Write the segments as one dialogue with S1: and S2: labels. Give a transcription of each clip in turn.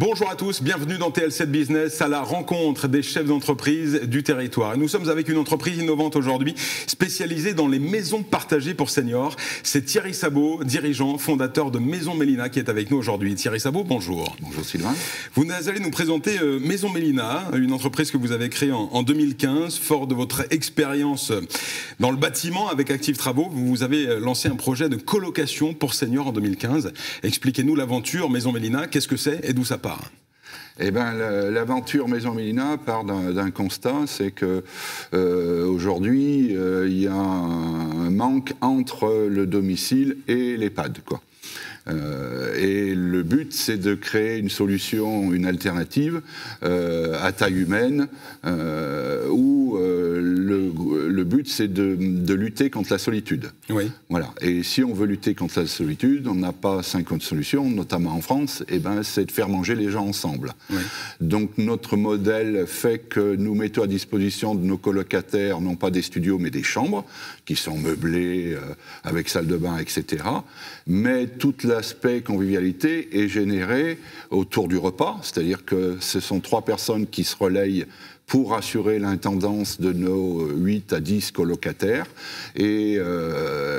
S1: Bonjour à tous, bienvenue dans TL7 Business, à la rencontre des chefs d'entreprise du territoire. Et nous sommes avec une entreprise innovante aujourd'hui, spécialisée dans les maisons partagées pour seniors. C'est Thierry Sabot, dirigeant, fondateur de Maison Mélina, qui est avec nous aujourd'hui. Thierry Sabot, bonjour.
S2: Bonjour Sylvain.
S1: Vous allez nous présenter Maison Mélina, une entreprise que vous avez créée en 2015. Fort de votre expérience dans le bâtiment avec Active Travaux, vous avez lancé un projet de colocation pour seniors en 2015. Expliquez-nous l'aventure Maison Mélina, qu'est-ce que c'est et d'où ça part?
S2: Eh ben, l'aventure Maison Mélina part d'un constat, c'est que aujourd'hui, il y a un manque entre le domicile et l'EHPAD, quoi. Et le but, c'est de créer une solution, une alternative à taille humaine, où le but, c'est de lutter contre la solitude.
S1: Oui.
S2: Voilà. Et si on veut lutter contre la solitude, on n'a pas 50 solutions, notamment en France, et ben, c'est de faire manger les gens ensemble.
S1: Oui.
S2: Donc notre modèle fait que nous mettons à disposition de nos colocataires, non pas des studios, mais des chambres, qui sont meublées avec salle de bain, etc. Mais tout l'aspect convivialité est généré autour du repas, c'est-à-dire que ce sont 3 personnes qui se relayent pour assurer l'intendance de nos 8 à 10 colocataires. Et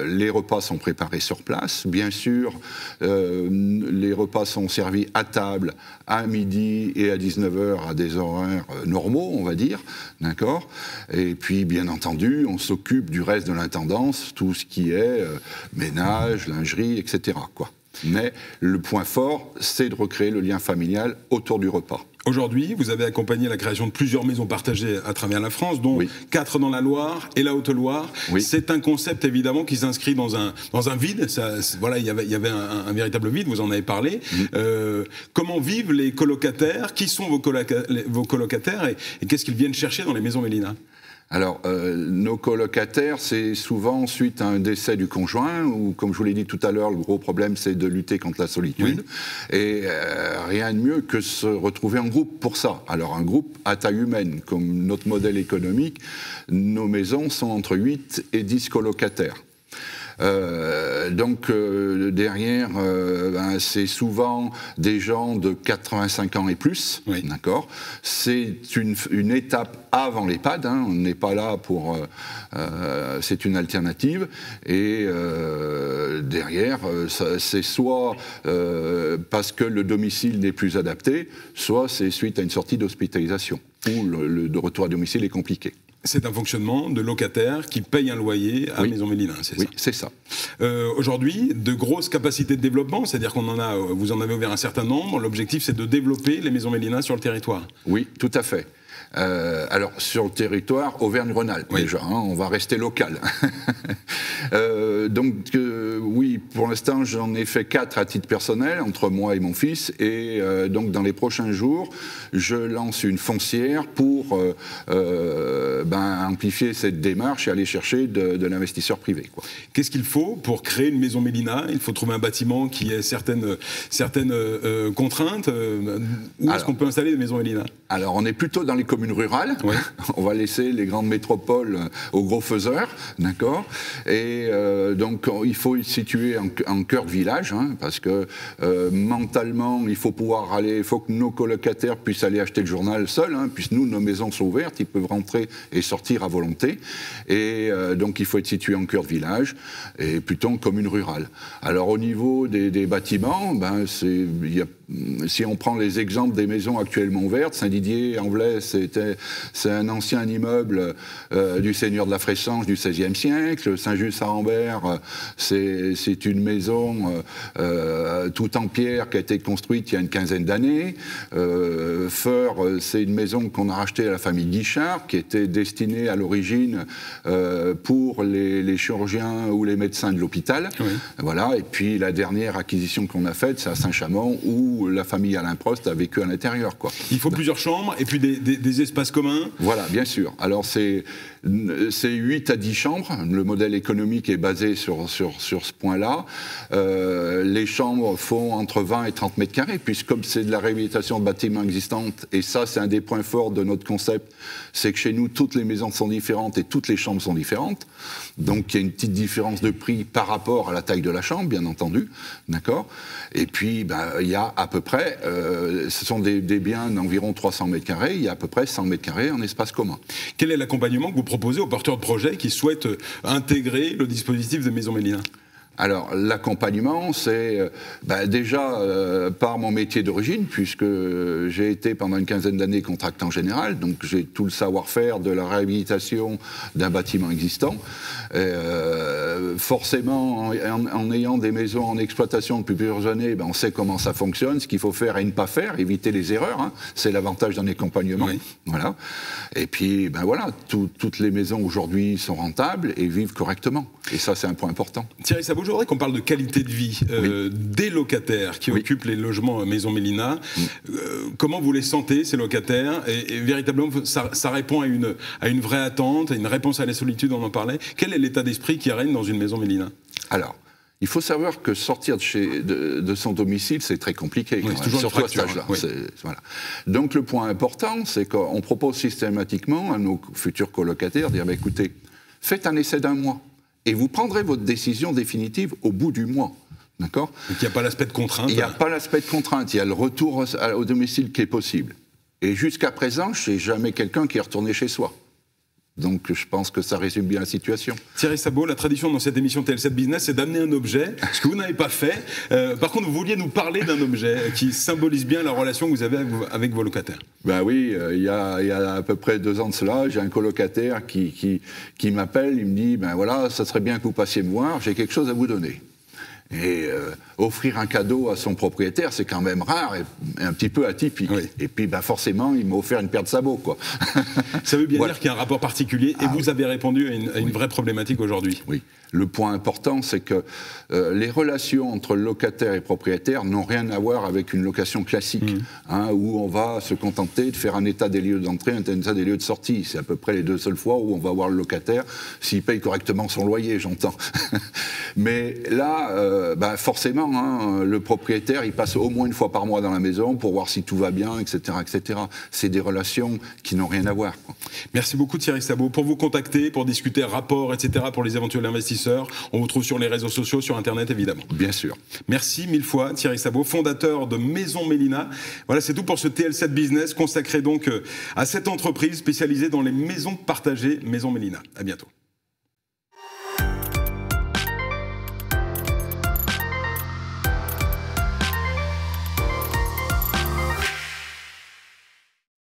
S2: les repas sont préparés sur place. Bien sûr, les repas sont servis à table à midi et à 19h à des horaires normaux, on va dire. D'accord ? Et puis, bien entendu, on s'occupe du reste de l'intendance, tout ce qui est ménage, lingerie, etc., quoi. Mais le point fort, c'est de recréer le lien familial autour du repas.
S1: Aujourd'hui, vous avez accompagné la création de plusieurs maisons partagées à travers la France, dont 4 dans la Loire et la Haute-Loire. Oui. C'est un concept évidemment qui s'inscrit dans un vide. Voilà, il y avait un véritable vide, vous en avez parlé. Comment vivent les colocataires? Qui sont vos colocataires et qu'est-ce qu'ils viennent chercher dans les maisons Mélina?
S2: Alors, nos colocataires, c'est souvent suite à un décès du conjoint, ou comme je vous l'ai dit tout à l'heure, le gros problème, c'est de lutter contre la solitude. Oui. Et rien de mieux que se retrouver en groupe pour ça. Alors, un groupe à taille humaine, comme notre modèle économique, nos maisons sont entre 8 et 10 colocataires. Derrière, c'est souvent des gens de 85 ans et plus, oui. D'accord. C'est une étape avant l'EHPAD, hein, on n'est pas là pour... c'est une alternative, et derrière, c'est soit parce que le domicile n'est plus adapté, soit c'est suite à une sortie d'hospitalisation, où le retour à domicile est compliqué.
S1: C'est un fonctionnement de locataires qui payent un loyer à Maison Mélina, c'est ça?
S2: Oui, c'est ça.
S1: Aujourd'hui, de grosses capacités de développement, c'est-à-dire vous en avez ouvert un certain nombre. L'objectif, c'est de développer les Maisons Mélina sur le territoire.
S2: Oui, tout à fait. Alors, sur le territoire, Auvergne-Rhône-Alpes, oui. Déjà, hein, on va rester local. Oui, pour l'instant, j'en ai fait 4 à titre personnel, entre moi et mon fils, et donc dans les prochains jours, je lance une foncière pour amplifier cette démarche et aller chercher de l'investisseur privé, quoi.
S1: Qu'est-ce qu'il faut pour créer une Maison Mélina? Il faut trouver un bâtiment qui ait certaines contraintes. Où est-ce qu'on peut installer des Maisons Mélina?
S2: Alors, on est plutôt dans les communes rurales. Oui. On va laisser les grandes métropoles aux gros faiseurs, d'accord. Et donc, il faut se situer en cœur de village, hein, parce que mentalement, il faut pouvoir aller, il faut que nos colocataires puissent aller acheter le journal seuls, hein, puisque nous, nos maisons sont ouvertes, ils peuvent rentrer et sortir à volonté. Et donc, il faut être situé en cœur de village, et plutôt en commune rurale. Alors, au niveau des bâtiments, si on prend les exemples des maisons actuellement ouvertes, Saint-Didier-en-Velay, c'est un ancien immeuble du seigneur de la Fressange du XVIe siècle. Saint-Just-à-Rambert, c'est une maison tout en pierre qui a été construite il y a une quinzaine d'années. Feur, c'est une maison qu'on a rachetée à la famille Guichard, qui était destinée à l'origine pour les chirurgiens ou les médecins de l'hôpital. Oui. Voilà. Et puis la dernière acquisition qu'on a faite, c'est à Saint-Chamond, où la famille Alain Prost a vécu à l'intérieur, quoi.
S1: Il faut plusieurs chambres et puis des espaces communs.
S2: Voilà, bien sûr. Alors c'est 8 à 10 chambres. Le modèle économique est basé sur ce point-là. Les chambres font entre 20 et 30 mètres carrés, puisque comme c'est de la réhabilitation de bâtiments existants, et ça c'est un des points forts de notre concept, c'est que chez nous toutes les maisons sont différentes et toutes les chambres sont différentes. Donc il y a une petite différence de prix par rapport à la taille de la chambre, bien entendu, d'accord. Et puis il y a à peu près, ce sont des biens d'environ 300 mètres carrés, il y a à peu près 100 mètres carrés en espace commun.
S1: Quel est l'accompagnement que vous proposez aux porteurs de projets qui souhaitent intégrer le dispositif de Maison Mélina ?
S2: Alors, l'accompagnement, c'est déjà par mon métier d'origine, puisque j'ai été pendant une quinzaine d'années contractant général, donc j'ai tout le savoir-faire de la réhabilitation d'un bâtiment existant. Forcément, en ayant des maisons en exploitation depuis plusieurs années, on sait comment ça fonctionne, ce qu'il faut faire et ne pas faire, éviter les erreurs, hein. C'est l'avantage d'un accompagnement. Oui. Voilà. Et puis, toutes les maisons aujourd'hui sont rentables et vivent correctement. Et ça, c'est un point important.
S1: Thierry Sabot, je voudrais qu'on parle de qualité de vie des locataires qui occupent les logements Maison Mélina. Comment vous les sentez, ces locataires, et véritablement, ça répond à une vraie attente, à une réponse à la solitude, on en parlait. Quel est l'état d'esprit qui règne dans une Maison Mélina ?
S2: Alors, il faut savoir que sortir de son domicile, c'est très compliqué, surtout à cet âge-là. Oui. Voilà. Donc le point important, c'est qu'on propose systématiquement à nos futurs colocataires de dire, écoutez, faites un essai d'1 mois. Et vous prendrez votre décision définitive au bout du mois. D'accord ?
S1: Donc il n'y a pas l'aspect de contrainte.
S2: Il n'y a pas l'aspect de contrainte, il y a le retour au domicile qui est possible. Et jusqu'à présent, je n'ai jamais quelqu'un qui est retourné chez soi. Donc je pense que ça résume bien la situation.
S1: Thierry Sabot, la tradition dans cette émission TL7 Business, c'est d'amener un objet, ce que vous n'avez pas fait. Par contre, vous vouliez nous parler d'un objet qui symbolise bien la relation que vous avez avec vos locataires.
S2: Ben oui, il y a à peu près 2 ans de cela, j'ai un colocataire qui m'appelle, il me dit, voilà, ça serait bien que vous passiez me voir, j'ai quelque chose à vous donner. Et offrir un cadeau à son propriétaire, c'est quand même rare et un petit peu atypique. Oui. Et puis forcément, il m'a offert une paire de sabots, quoi.
S1: Ça veut bien dire qu'il y a un rapport particulier et vous avez répondu à une vraie problématique aujourd'hui.
S2: Oui. Le point important, c'est que les relations entre locataire et propriétaire n'ont rien à voir avec une location classique, où on va se contenter de faire un état des lieux d'entrée, un état des lieux de sortie. C'est à peu près les 2 seules fois où on va voir le locataire s'il paye correctement son loyer, j'entends. Mais là, forcément, le propriétaire, il passe au moins 1 fois par mois dans la maison pour voir si tout va bien, etc., etc. C'est des relations qui n'ont rien à voir, quoi.
S1: Merci beaucoup Thierry Sabot. Pour vous contacter, pour discuter rapport, etc., pour les éventuels investisseurs, on vous trouve sur les réseaux sociaux, sur Internet évidemment.
S2: Bien sûr.
S1: Merci 1000 fois Thierry Sabot, fondateur de Maison Mélina. Voilà, c'est tout pour ce TL7 Business consacré donc à cette entreprise spécialisée dans les maisons partagées Maison Mélina. À bientôt.